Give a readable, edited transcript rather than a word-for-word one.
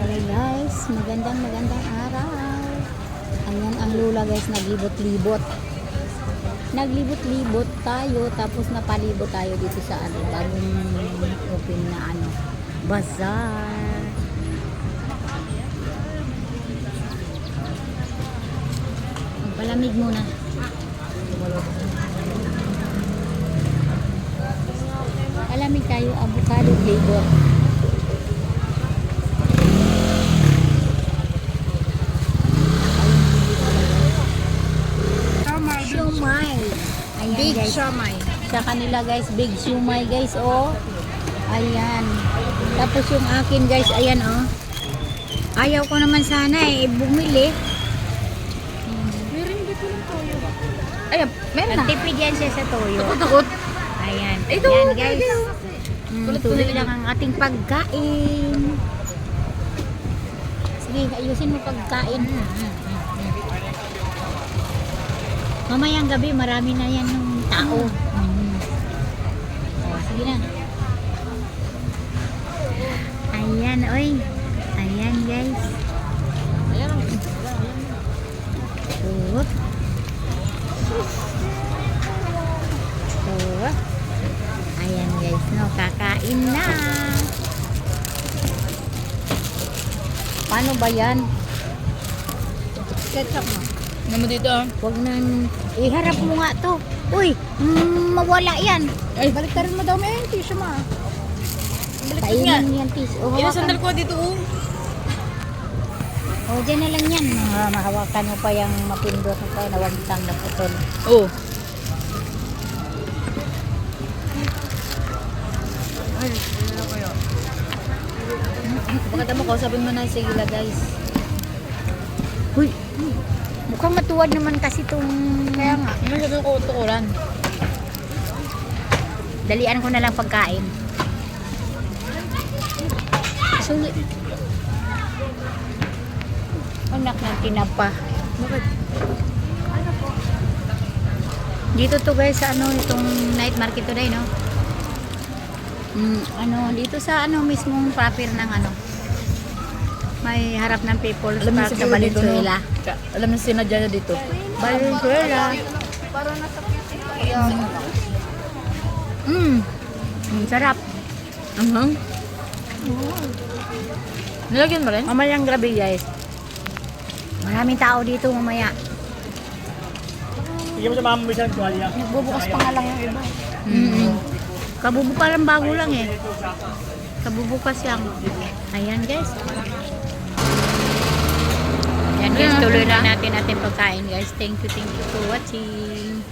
Hello guys, magandang araw. Ayan ang lula guys, naglibot-libot. Naglibot-libot tayo, tapos napalibot tayo dito sa bagong open na bazaar. Magpalamig muna. Palamig tayo, avocado flavor. Siomay. Ayan, Big guys. siomay. Sa kanila guys, big siomay guys, oh. Ayan. Tapos yung akin guys, ayan oh. Ayaw ko naman sana bumili. Meron dito ng toyo. Ayan, meron na. Nagtipid yan siya sa toyo. Takot. Ayan. Ito, Ayan guys. Kulit ko Tuloy na lang ang ating pagkain. Sige, ayusin mo pagkain. Mamayang gabi, marami na yan ng tao. Oh, sige na. Ayan, oy. Ayan, guys. Ayan ang Oop. Oop. Ayan, guys, no, kakain na. Paano ba yan? ketchup mo. Ano mo dito? Huwag na, iharap mo nga to. Uy, mawala yan. Ay, baliktarin mo daw. May tissue mo. Baliktad nga. Kainin yan, tis. O, Yung hawakan. sandal ko dito. O, dyan na lang yan. Mahawakan mo pa yung mapindot mo pa. Nawagtang na putol. Oh. Ay, ano kayo? Bakit mo kausapin mo na sige la guys. Uy, mukhang matuwad naman kasi itong... Kaya nga, yun sa tukuran. Dalian ko na lang pagkain. Sulit. Anak ng tinapa. Bakit? Dito to guys sa itong night market today, no? Dito sa mismong proper ng may harap ng People's Alam mo Park sa siguro dito, no? Valenzuela. Alam mo sinadya na dito. Valenzuela. Para nasa Sarap. Nilagyan mo rin? Mamayang gabi guys. Maraming tao dito mamaya. Sige mo sa mama mo isang tuwalya. Nagbubukas pa nga lang yung iba. Kabubu pa lang, bago lang kabubukas lang. Ayan guys. Ayan guys, tuloy lang natin pagkain guys. Thank you for watching.